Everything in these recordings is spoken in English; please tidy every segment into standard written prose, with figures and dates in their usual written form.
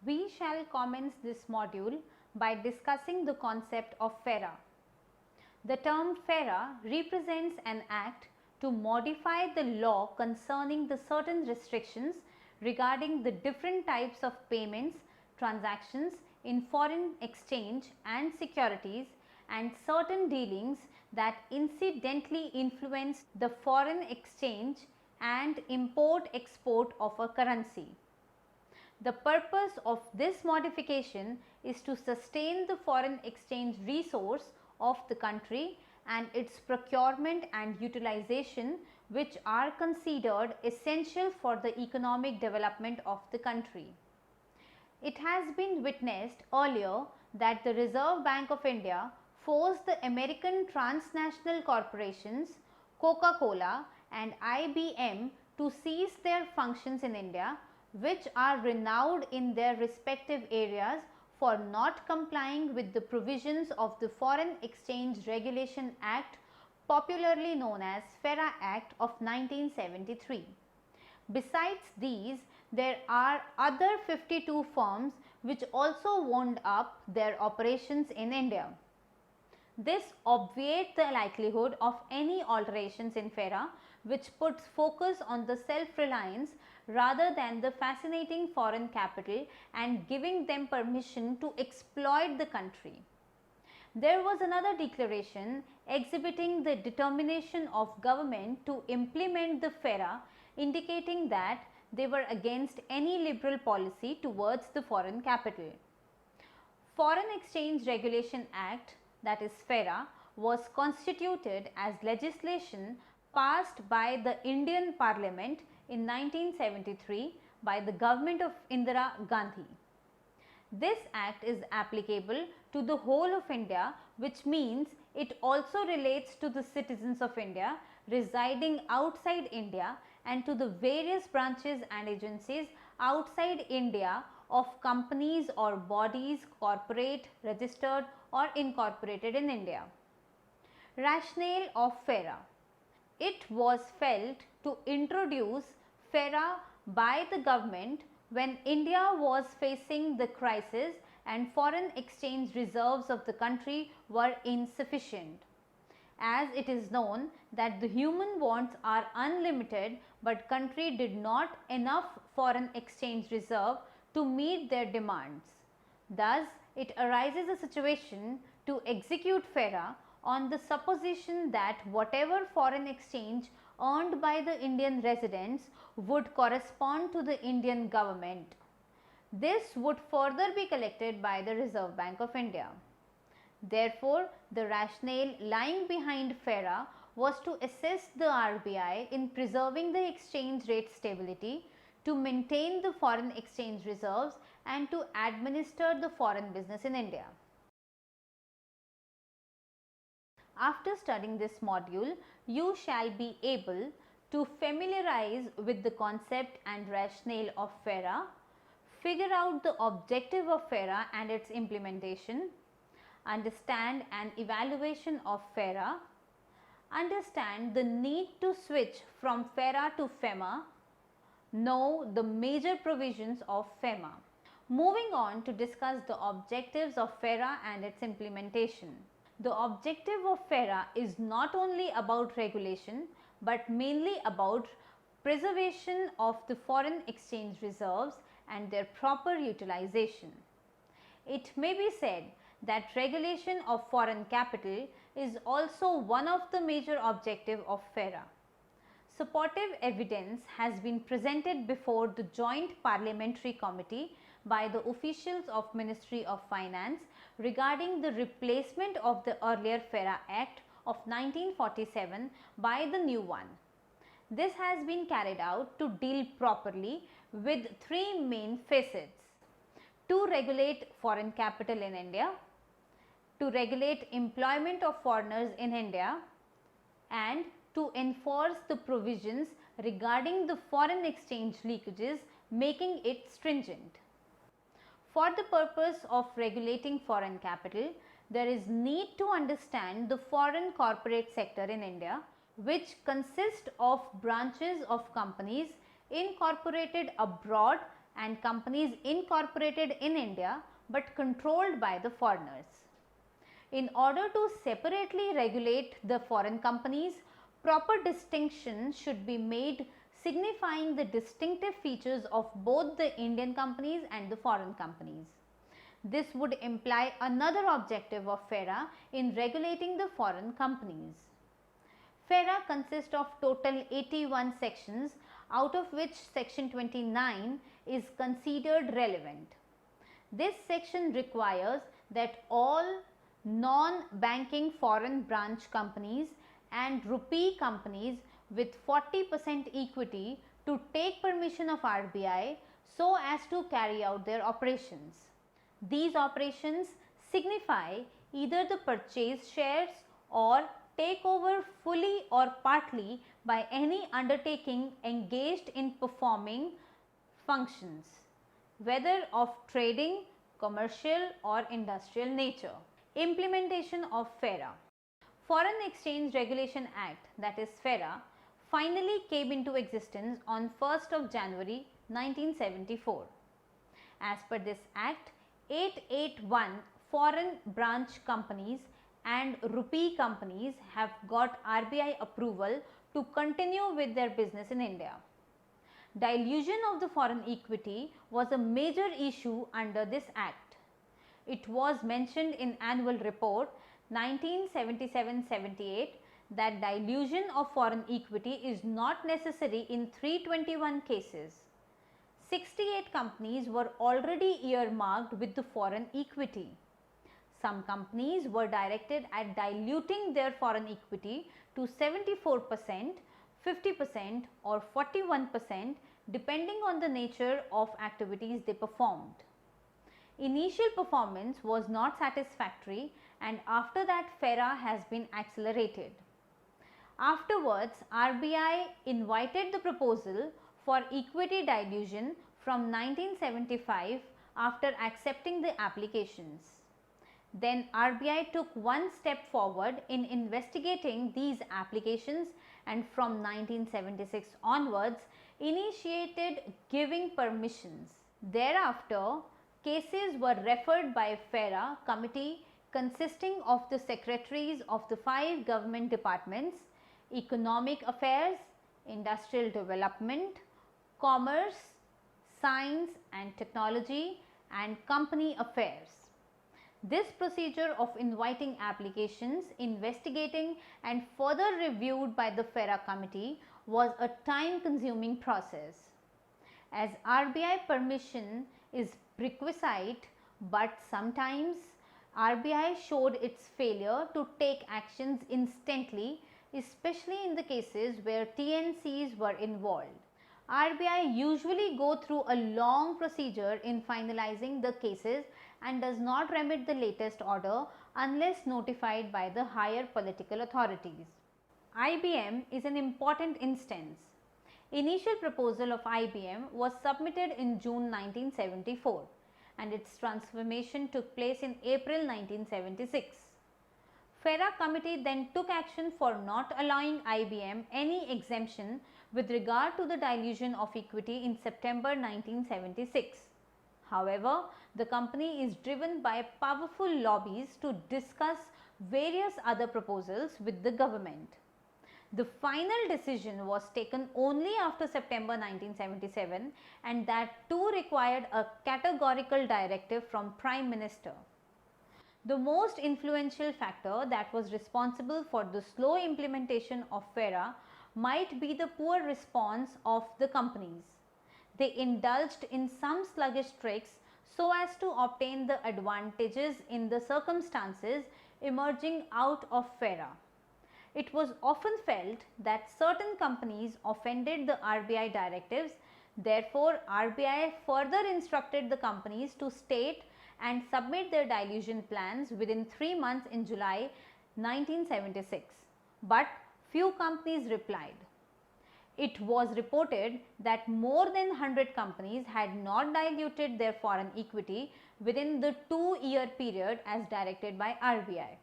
We shall commence this module by discussing the concept of FERA. The term FERA represents an act to modify the law concerning the certain restrictions regarding the different types of payments, transactions in foreign exchange and securities, and certain dealings that incidentally influence the foreign exchange and import-export of a currency. The purpose of this modification is to sustain the foreign exchange resource of the country and its procurement and utilization, which are considered essential for the economic development of the country. It has been witnessed earlier that the Reserve Bank of India forced the American transnational corporations Coca-Cola and IBM to cease their functions in India, which are renowned in their respective areas for not complying with the provisions of the Foreign Exchange Regulation Act, popularly known as FERA Act of 1973. Besides these, there are other 52 firms which also wound up their operations in India. This obviates the likelihood of any alterations in FERA, which puts focus on the self-reliance rather than the fascinating foreign capital and giving them permission to exploit the country. There was another declaration exhibiting the determination of government to implement the FERA, indicating that they were against any liberal policy towards the foreign capital. Foreign Exchange Regulation Act, that is FERA, was constituted as legislation passed by the Indian Parliament in 1973 by the government of Indira Gandhi. This act is applicable to the whole of India, which means it also relates to the citizens of India residing outside India and to the various branches and agencies outside India of companies or bodies corporate, registered or incorporated in India. Rationale of FERA. It was felt to introduce FERA by the government when India was facing the crisis and foreign exchange reserves of the country were insufficient. As it is known that the human wants are unlimited, but country did not enough foreign exchange reserve to meet their demands. Thus, it arises a situation to execute FERA on the supposition that whatever foreign exchange earned by the Indian residents would correspond to the Indian government. This would further be collected by the Reserve Bank of India. Therefore, the rationale lying behind FERA was to assist the RBI in preserving the exchange rate stability, to maintain the foreign exchange reserves and to administer the foreign business in India. After studying this module, you shall be able to familiarize with the concept and rationale of FERA, figure out the objective of FERA and its implementation, understand an evaluation of FERA, understand the need to switch from FERA to FEMA, know the major provisions of FEMA. Moving on to discuss the objectives of FERA and its implementation. The objective of FERA is not only about regulation, but mainly about preservation of the foreign exchange reserves and their proper utilization. It may be said that regulation of foreign capital is also one of the major objectives of FERA. Supportive evidence has been presented before the Joint Parliamentary Committee by the officials of Ministry of Finance regarding the replacement of the earlier FERA Act of 1947 by the new one. This has been carried out to deal properly with three main facets: to regulate foreign capital in India, to regulate employment of foreigners in India, and to enforce the provisions regarding the foreign exchange leakages, making it stringent. For the purpose of regulating foreign capital, there is need to understand the foreign corporate sector in India, which consists of branches of companies incorporated abroad and companies incorporated in India but controlled by the foreigners. In order to separately regulate the foreign companies, proper distinction should be made signifying the distinctive features of both the Indian companies and the foreign companies. This would imply another objective of FERA in regulating the foreign companies. FERA consists of total 81 sections, out of which section 29 is considered relevant. This section requires that all non-banking foreign branch companies and rupee companies with 40% equity to take permission of RBI so as to carry out their operations. These operations signify either the purchase shares or takeover fully or partly by any undertaking engaged in performing functions, whether of trading, commercial or industrial nature. Implementation of FERA. Foreign Exchange Regulation Act, that is FERA, finally came into existence on 1st of January 1974. As per this act, 881 foreign branch companies and rupee companies have got RBI approval to continue with their business in India. Dilution of the foreign equity was a major issue under this act. It was mentioned in Annual Report 1977-78 that dilution of foreign equity is not necessary in 321 cases. 68 companies were already earmarked with the foreign equity. Some companies were directed at diluting their foreign equity to 74%, 50% or 41% depending on the nature of activities they performed. Initial performance was not satisfactory, and after that FERA has been accelerated. Afterwards, RBI invited the proposal for equity dilution from 1975 after accepting the applications. Then RBI took one step forward in investigating these applications and from 1976 onwards initiated giving permissions. Thereafter, cases were referred by FERA committee consisting of the secretaries of the 5 government departments: Economic Affairs, Industrial Development, Commerce, Science and Technology and Company Affairs. This procedure of inviting applications, investigating and further reviewed by the FERA committee was a time-consuming process. As RBI permission is requisite, but sometimes RBI showed its failure to take actions instantly, especially in the cases where TNCs were involved. RBI usually go through a long procedure in finalizing the cases and does not remit the latest order unless notified by the higher political authorities. IBM is an important instance. Initial proposal of IBM was submitted in June 1974 and its transformation took place in April 1976. FERA committee then took action for not allowing IBM any exemption with regard to the dilution of equity in September 1976. However, the company is driven by powerful lobbies to discuss various other proposals with the government. The final decision was taken only after September 1977, and that too required a categorical directive from Prime Minister. The most influential factor that was responsible for the slow implementation of FERA might be the poor response of the companies. They indulged in some sluggish tricks so as to obtain the advantages in the circumstances emerging out of FERA. It was often felt that certain companies offended the RBI directives. Therefore, RBI further instructed the companies to state and submit their dilution plans within 3 months in July 1976. But few companies replied. It was reported that more than 100 companies had not diluted their foreign equity within the 2-year period as directed by RBI.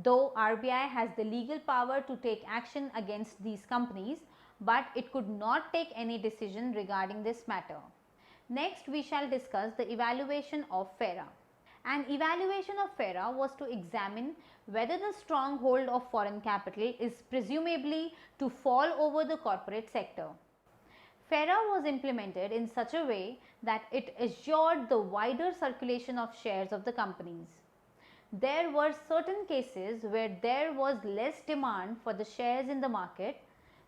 Though RBI has the legal power to take action against these companies, but it could not take any decision regarding this matter. Next, we shall discuss the evaluation of FERA. An evaluation of FERA was to examine whether the stronghold of foreign capital is presumably to fall over the corporate sector. FERA was implemented in such a way that it assured the wider circulation of shares of the companies. There were certain cases where there was less demand for the shares in the market.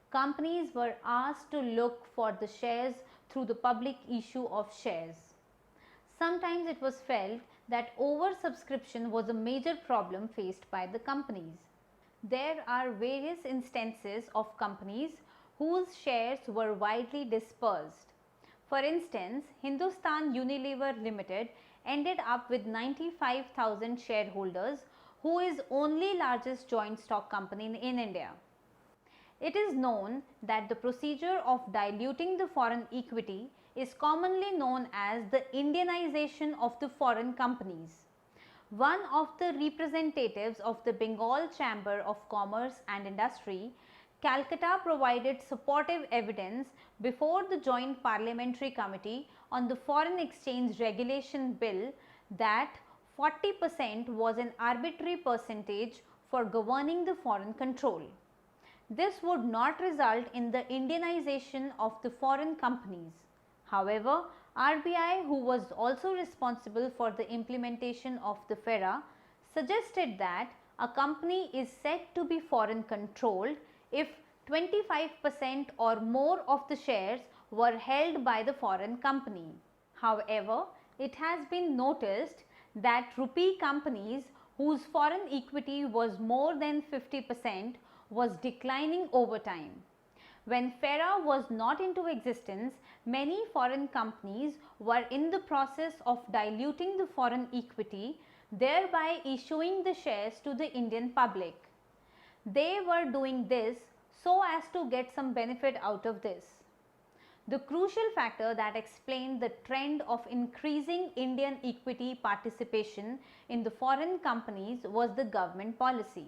Companies were asked to look for the shares through the public issue of shares. Sometimes it was felt that oversubscription was a major problem faced by the companies. There are various instances of companies whose shares were widely dispersed. For instance, Hindustan Unilever Limited ended up with 95,000 shareholders, who is only largest joint stock company in India. It is known that the procedure of diluting the foreign equity is commonly known as the Indianization of the foreign companies. One of the representatives of the Bengal Chamber of Commerce and Industry, Calcutta, provided supportive evidence before the Joint Parliamentary Committee on the Foreign Exchange Regulation Bill that 40% was an arbitrary percentage for governing the foreign control. This would not result in the Indianization of the foreign companies. However, RBI, who was also responsible for the implementation of the FERA, suggested that a company is said to be foreign controlled if 25% or more of the shares were held by the foreign company. However, it has been noticed that rupee companies whose foreign equity was more than 50% was declining over time. When FERA was not into existence, many foreign companies were in the process of diluting the foreign equity, thereby issuing the shares to the Indian public. They were doing this so as to get some benefit out of this. The crucial factor that explained the trend of increasing Indian equity participation in the foreign companies was the government policy.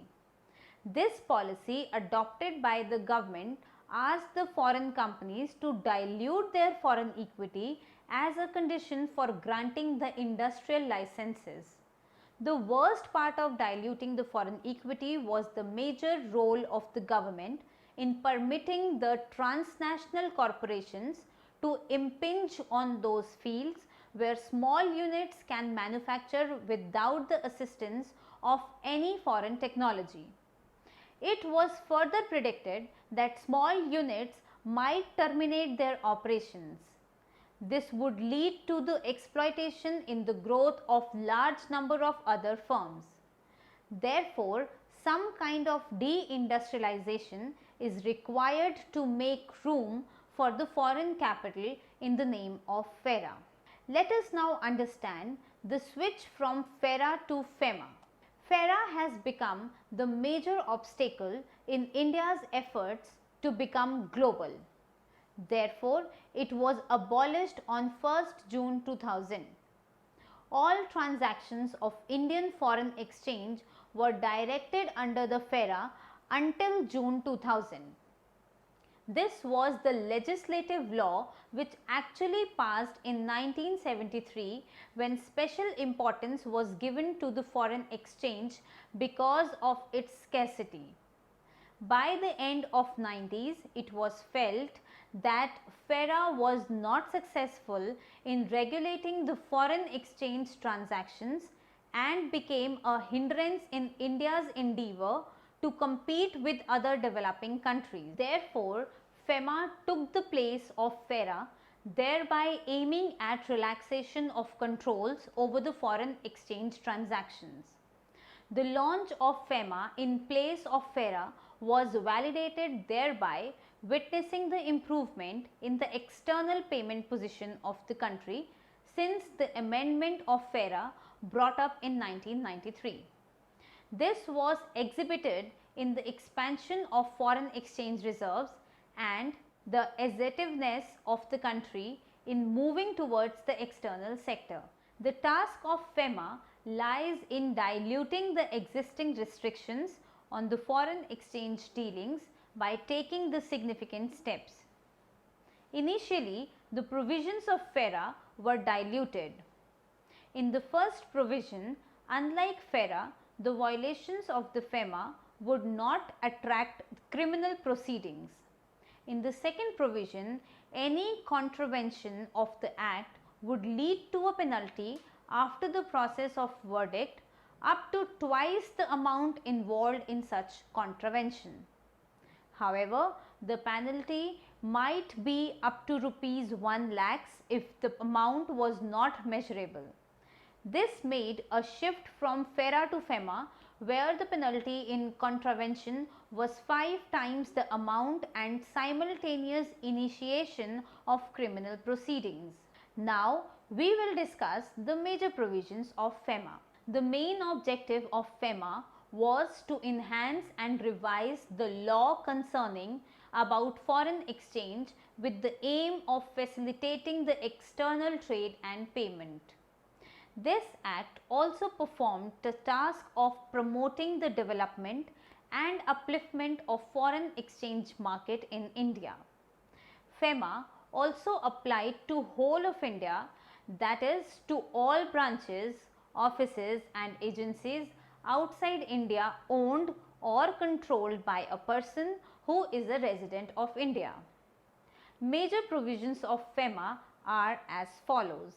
This policy, adopted by the government, asked the foreign companies to dilute their foreign equity as a condition for granting the industrial licenses. The worst part of diluting the foreign equity was the major role of the government in permitting the transnational corporations to impinge on those fields where small units can manufacture without the assistance of any foreign technology. It was further predicted that small units might terminate their operations. This would lead to the exploitation in the growth of large number of other firms. Therefore, some kind of deindustrialization is required to make room for the foreign capital in the name of FERA. Let us now understand the switch from FERA to FEMA. FERA has become the major obstacle in India's efforts to become global. Therefore, it was abolished on 1st June 2000. All transactions of Indian foreign exchange were directed under the FERA until June 2000. This was the legislative law which actually passed in 1973, when special importance was given to the foreign exchange because of its scarcity. By the end of 90s, it was felt that FERA was not successful in regulating the foreign exchange transactions and became a hindrance in India's endeavour to compete with other developing countries. Therefore, FEMA took the place of FERA, thereby aiming at relaxation of controls over the foreign exchange transactions. The launch of FEMA in place of FERA was validated, thereby witnessing the improvement in the external payment position of the country since the amendment of FERA brought up in 1993. This was exhibited in the expansion of foreign exchange reserves and the assertiveness of the country in moving towards the external sector. The task of FEMA lies in diluting the existing restrictions on the foreign exchange dealings by taking the significant steps. Initially, the provisions of FERA were diluted. In the first provision, unlike FERA, the violations of the FEMA would not attract criminal proceedings. In the second provision, any contravention of the Act would lead to a penalty after the process of verdict up to twice the amount involved in such contravention. However, the penalty might be up to rupees 1 lakhs if the amount was not measurable. This made a shift from FERA to FEMA, where the penalty in contravention was 5 times the amount and simultaneous initiation of criminal proceedings. Now, we will discuss the major provisions of FEMA. The main objective of FEMA was to enhance and revise the law concerning about foreign exchange with the aim of facilitating the external trade and payment. This Act also performed the task of promoting the development and upliftment of foreign exchange market in India. FEMA also applied to whole of India, that is to all branches, offices and agencies outside India owned or controlled by a person who is a resident of India. Major provisions of FEMA are as follows.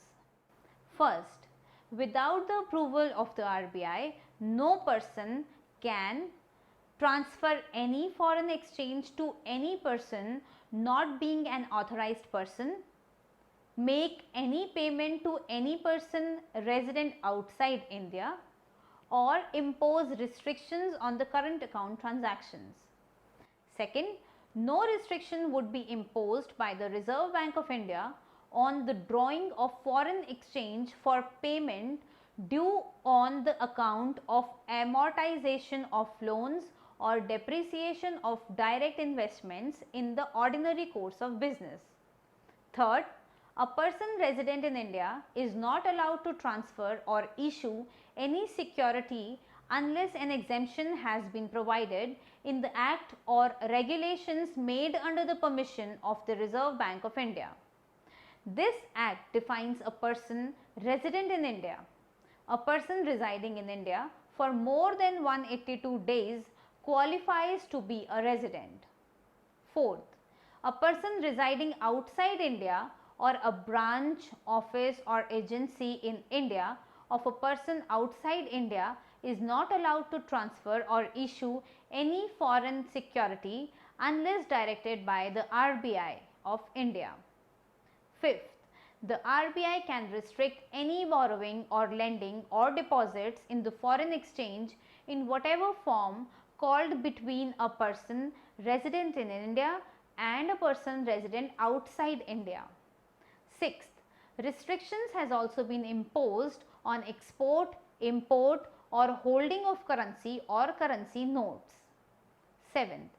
First, without the approval of the RBI, no person can transfer any foreign exchange to any person not being an authorized person, make any payment to any person resident outside India, or impose restrictions on the current account transactions. Second, no restriction would be imposed by the Reserve Bank of India on the drawing of foreign exchange for payment due on the account of amortization of loans or depreciation of direct investments in the ordinary course of business. Third, a person resident in India is not allowed to transfer or issue any security unless an exemption has been provided in the Act or regulations made under the permission of the Reserve Bank of India. This Act defines a person resident in India. A person residing in India for more than 182 days qualifies to be a resident. Fourth, a person residing outside India or a branch, office or agency in India of a person outside India is not allowed to transfer or issue any foreign security unless directed by the RBI of India. Fifth, the RBI can restrict any borrowing or lending or deposits in the foreign exchange in whatever form called between a person resident in India and a person resident outside India. Sixth, restrictions has also been imposed on export, import or holding of currency or currency notes. Seventh,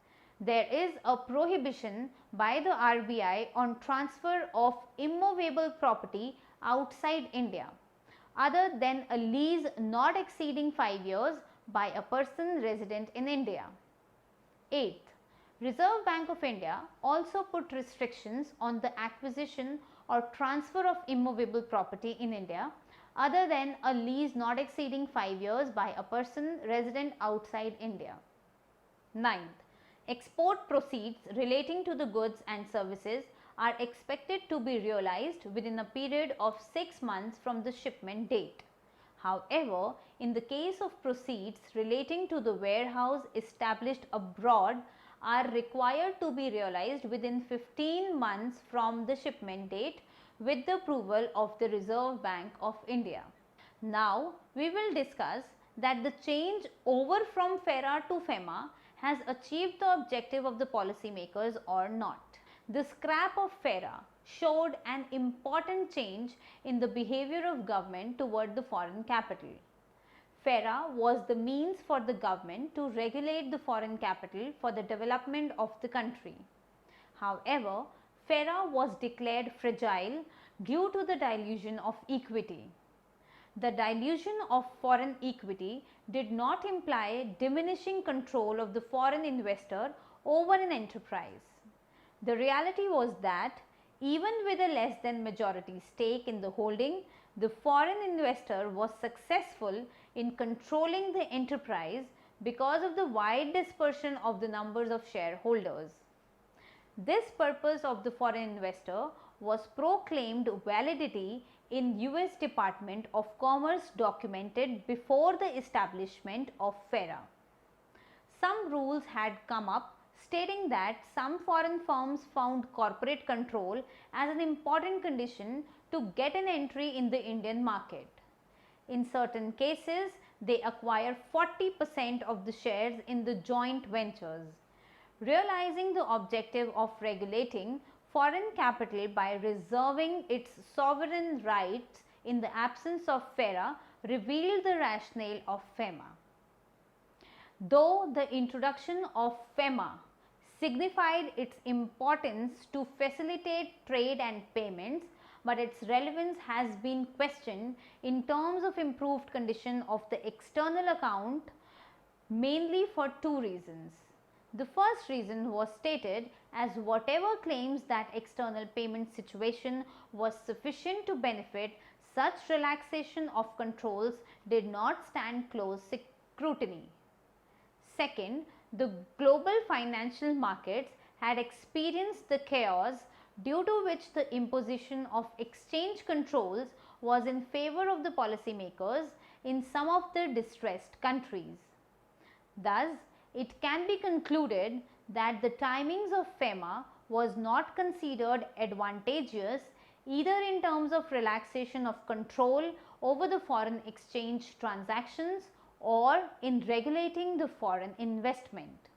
there is a prohibition by the RBI on transfer of immovable property outside India other than a lease not exceeding 5 years by a person resident in India. Eighth, Reserve Bank of India also put restrictions on the acquisition or transfer of immovable property in India other than a lease not exceeding 5 years by a person resident outside India. Ninth, export proceeds relating to the goods and services are expected to be realized within a period of 6 months from the shipment date. However, in the case of proceeds relating to the warehouse established abroad are required to be realized within 15 months from the shipment date with the approval of the Reserve Bank of India. Now, we will discuss that the change over from FERA to FEMA has achieved the objective of the policymakers or not. The scrap of FERA showed an important change in the behavior of government toward the foreign capital. FERA was the means for the government to regulate the foreign capital for the development of the country. However, FERA was declared fragile due to the dilution of equity. The dilution of foreign equity did not imply diminishing control of the foreign investor over an enterprise. The reality was that Even with a less than majority stake in the holding, the foreign investor was successful in controlling the enterprise because of the wide dispersion of the numbers of shareholders. This purpose of the foreign investor was proclaimed validity in US Department of Commerce documented before the establishment of FERA. Some rules had come up stating that some foreign firms found corporate control as an important condition to get an entry in the Indian market. In certain cases, they acquire 40% of the shares in the joint ventures. Realizing the objective of regulating foreign capital by reserving its sovereign rights in the absence of FERA revealed the rationale of FEMA. Though the introduction of FEMA signified its importance to facilitate trade and payments, but its relevance has been questioned in terms of improved condition of the external account, mainly for two reasons. The first reason was stated as whatever claims that external payment situation was sufficient to benefit such relaxation of controls did not stand close scrutiny. Second, the global financial markets had experienced the chaos due to which the imposition of exchange controls was in favor of the policymakers in some of the distressed countries. Thus, it can be concluded that the timings of FEMA was not considered advantageous either in terms of relaxation of control over the foreign exchange transactions or in regulating the foreign investment.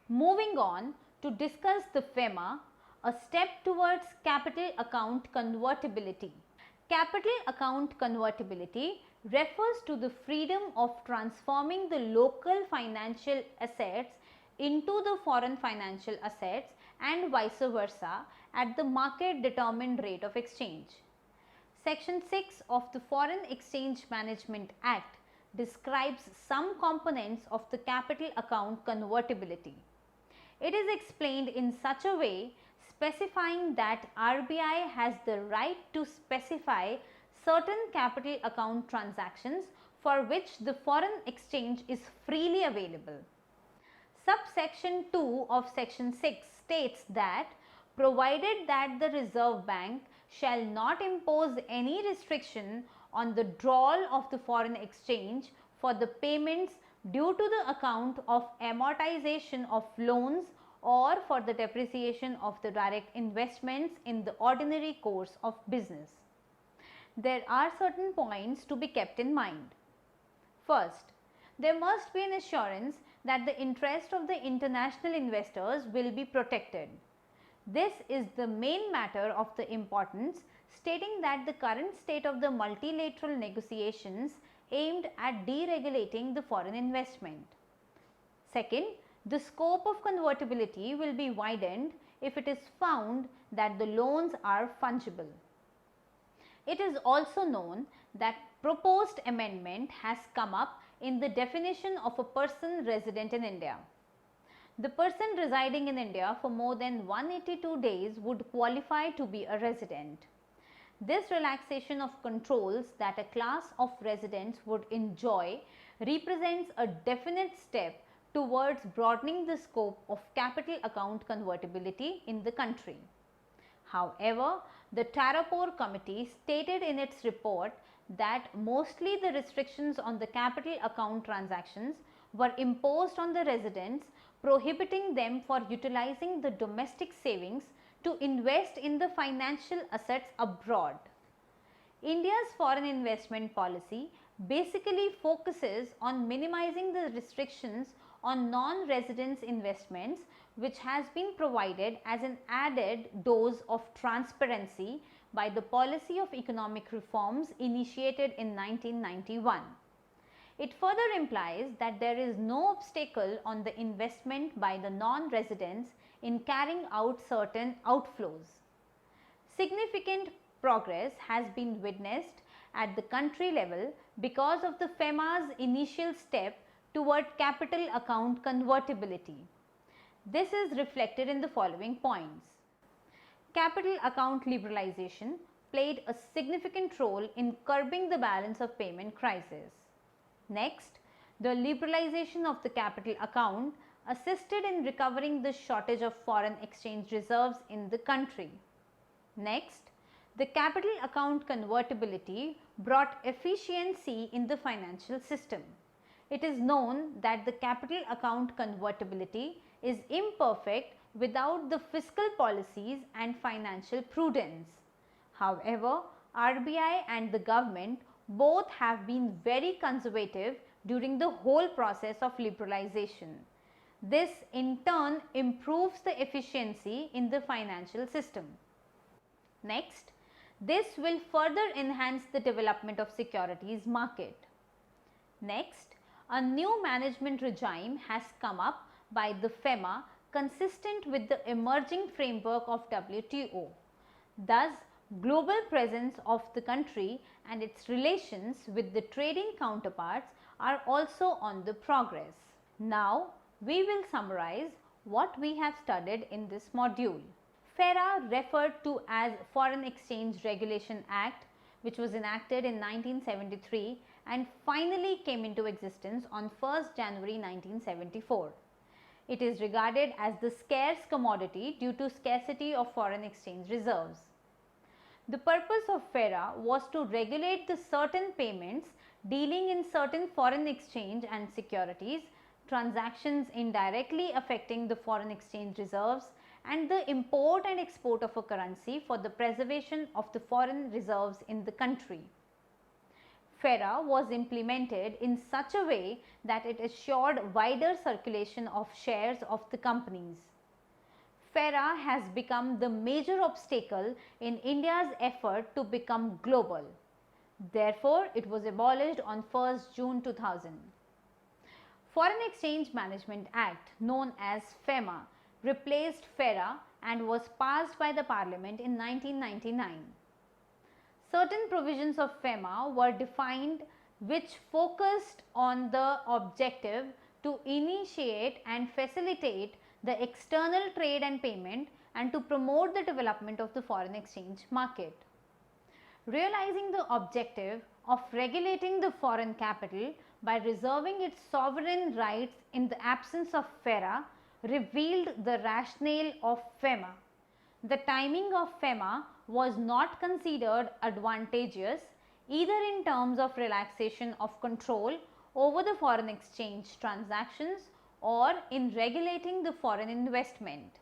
Moving on to discuss the FEMA, a step towards capital account convertibility. Capital account convertibility refers to the freedom of transforming the local financial assets into the foreign financial assets and vice versa at the market determined rate of exchange. Section 6 of the Foreign Exchange Management Act describes some components of the capital account convertibility. It is explained in such a way specifying that RBI has the right to specify certain capital account transactions for which the foreign exchange is freely available. Subsection 2 of section 6 states that provided that the Reserve Bank shall not impose any restriction on the drawal of the foreign exchange for the payments due to the account of amortization of loans or for the depreciation of the direct investments in the ordinary course of business. There are certain points to be kept in mind. First, there must be an assurance that the interest of the international investors will be protected. This is the main matter of the importance, stating that the current state of the multilateral negotiations aimed at deregulating the foreign investment. Second, the scope of convertibility will be widened if it is found that the loans are fungible. It is also known that proposed amendment has come up in the definition of a person resident in India. The person residing in India for more than 182 days would qualify to be a resident. This relaxation of controls that a class of residents would enjoy represents a definite step towards broadening the scope of capital account convertibility in the country. However, the Tarapore Committee stated in its report that mostly the restrictions on the capital account transactions were imposed on the residents, prohibiting them for utilizing the domestic savings to invest in the financial assets abroad. India's foreign investment policy basically focuses on minimizing the restrictions on non-residents investments, which has been provided as an added dose of transparency by the policy of economic reforms initiated in 1991. It further implies that there is no obstacle on the investment by the non-residents in carrying out certain outflows. Significant progress has been witnessed at the country level because of the FEMA's initial step toward capital account convertibility. This is reflected in the following points. capital account liberalization played a significant role in curbing the balance of payment crisis. Next, the liberalization of the capital account assisted in recovering the shortage of foreign exchange reserves in the country. Next, the capital account convertibility brought efficiency in the financial system. It is known that the capital account convertibility is imperfect without the fiscal policies and financial prudence. However, RBI and the government both have been very conservative during the whole process of liberalization. This in turn improves the efficiency in the financial system. Next, this will further enhance the development of securities market. Next, a new management regime has come up by the FEMA consistent with the emerging framework of WTO. Thus, global presence of the country and its relations with the trading counterparts are also on the progress. Now, we will summarize what we have studied in this module. FERA, referred to as Foreign Exchange Regulation Act, which was enacted in 1973 and finally came into existence on 1st January 1974. It is regarded as the scarce commodity due to scarcity of foreign exchange reserves. The purpose of FERA was to regulate the certain payments dealing in certain foreign exchange and securities, transactions indirectly affecting the foreign exchange reserves, and the import and export of a currency for the preservation of the foreign reserves in the country. FERA was implemented in such a way that it assured wider circulation of shares of the companies. FERA has become the major obstacle in India's effort to become global. Therefore, it was abolished on 1st June 2000. Foreign Exchange Management Act, known as FEMA, replaced FERA and was passed by the Parliament in 1999. Certain provisions of FEMA were defined which focused on the objective to initiate and facilitate the external trade and payment and to promote the development of the foreign exchange market. Realizing the objective of regulating the foreign capital by reserving its sovereign rights in the absence of FERA revealed the rationale of FEMA. The timing of FEMA was not considered advantageous either in terms of relaxation of control over the foreign exchange transactions or in regulating the foreign investment.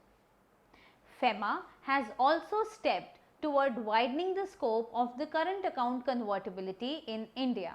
FEMA has also stepped toward widening the scope of the current account convertibility in India.